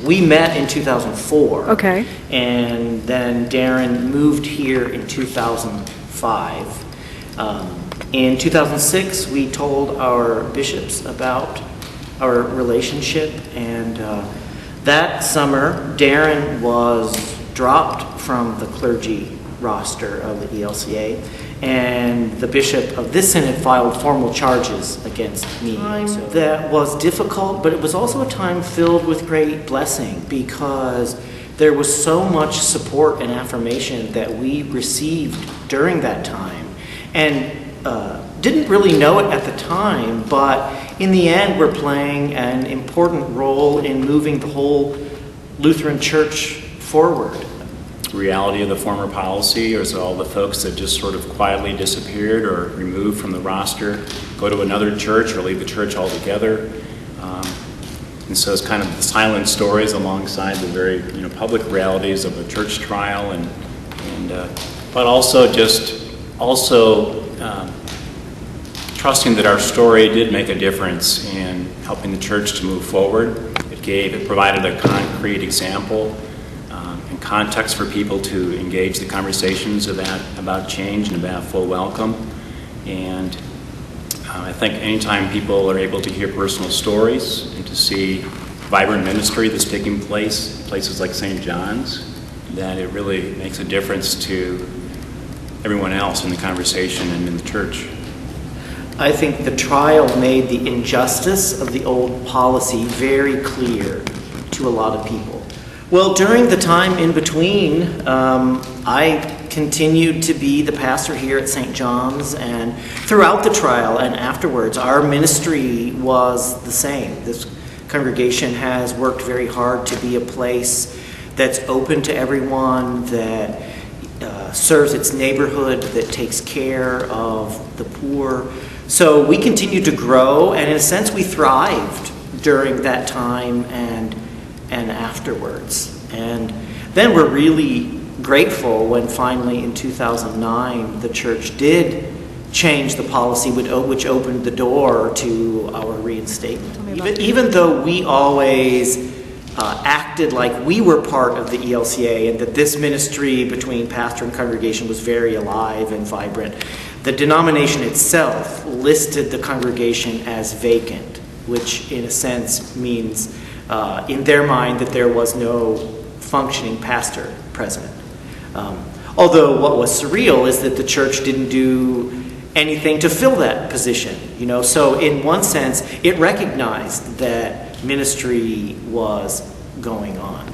We met in 2004. Okay. And then Darren moved here in 2005. In 2006, we told our bishops about our relationship, and that summer, Darren was dropped from the clergy roster of the ELCA, and the bishop of this synod filed formal charges against me. So that was difficult, but it was also a time filled with great blessing, because there was so much support and affirmation that we received during that time. And didn't really know it at the time, but in the end, we're playing an important role in moving the whole Lutheran Church forward. Reality of the former policy, or is it all the folks that just sort of quietly disappeared or removed from the roster, go to another church or leave the church altogether? And so it's kind of the silent stories alongside the very public realities of a church trial, but also trusting that our story did make a difference in helping the church to move forward. It provided a concrete example and context for people to engage the conversations about change and about full welcome. And I think anytime people are able to hear personal stories and to see vibrant ministry that's taking place in places like St. John's, that it really makes a difference to everyone else in the conversation and in the church. I think the trial made the injustice of the old policy very clear to a lot of people. Well, during the time in between, I continued to be the pastor here at St. John's, and throughout the trial and afterwards, our ministry was the same. This congregation has worked very hard to be a place that's open to everyone, that serves its neighborhood, that takes care of the poor. So we continued to grow, and in a sense we thrived during that time and afterwards. And then we're really grateful when finally in 2009 the church did change the policy, which opened the door to our reinstatement. Even though we always acted like we were part of the ELCA and that this ministry between pastor and congregation was very alive and vibrant, the denomination itself listed the congregation as vacant, which in a sense means in their mind that there was no functioning pastor present. Although what was surreal is that the church didn't do anything to fill that position, so in one sense it recognized that ministry was going on.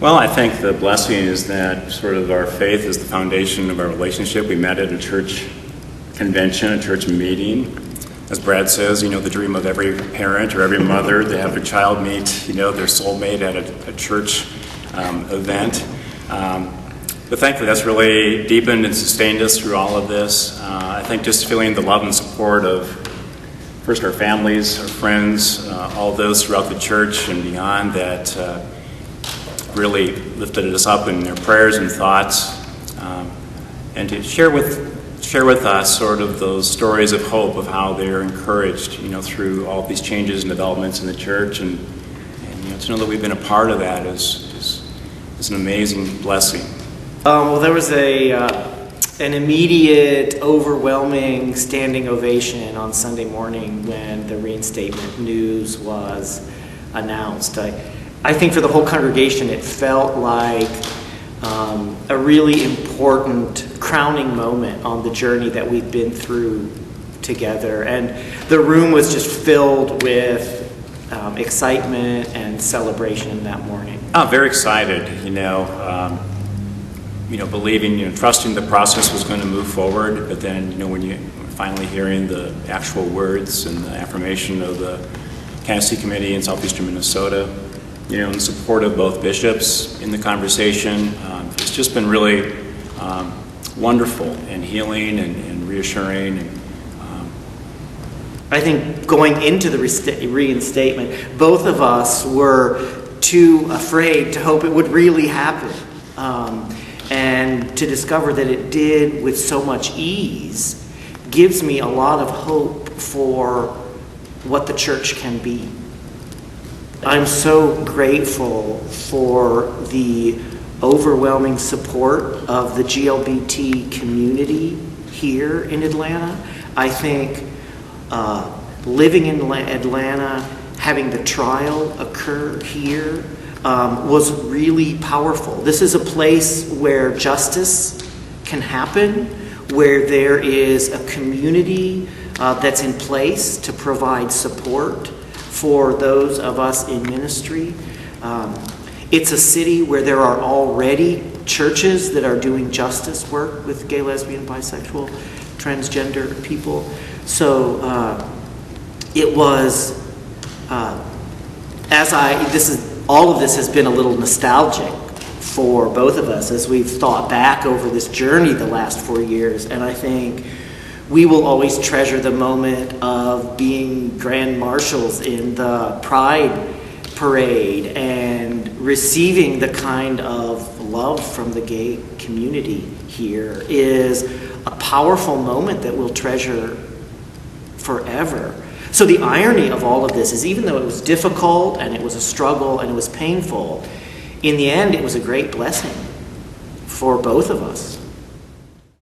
Well, I think the blessing is that sort of our faith is the foundation of our relationship. We met at a church convention, a church meeting. As Brad says, the dream of every parent or every mother to have their child meet, their soulmate at a church event. But thankfully that's really deepened and sustained us through all of this. I think just feeling the love and support of first our families, our friends, all those throughout the church and beyond that really lifted us up in their prayers and thoughts, and to share with us sort of those stories of hope of how they're encouraged, through all these changes and developments in the church, and to know that we've been a part of that is an amazing blessing. Well, there was an immediate, overwhelming standing ovation on Sunday morning when the reinstatement news was announced. I think for the whole congregation it felt like a really important crowning moment on the journey that we've been through together. And the room was just filled with excitement and celebration that morning. Oh, very excited, believing, trusting the process was going to move forward, but then, when you finally hearing the actual words and the affirmation of the Candidacy Committee in southeastern Minnesota, in support of both bishops in the conversation, it's just been really wonderful and healing and reassuring. And, I think going into the reinstatement, both of us were too afraid to hope it would really happen. And to discover that it did with so much ease gives me a lot of hope for what the church can be. I'm so grateful for the overwhelming support of the GLBT community here in Atlanta. I think living in Atlanta, having the trial occur here was really powerful. This is a place where justice can happen, where there is a community that's in place to provide support for those of us in ministry. It's a city where there are already churches that are doing justice work with gay, lesbian, bisexual, transgender people. So it was, all of this has been a little nostalgic for both of us as we've thought back over this journey the last 4 years. And I think we will always treasure the moment of being grand marshals in the Pride Parade and receiving the kind of love from the gay community here is a powerful moment that we'll treasure forever. So the irony of all of this is, even though it was difficult and it was a struggle and it was painful, in the end it was a great blessing for both of us.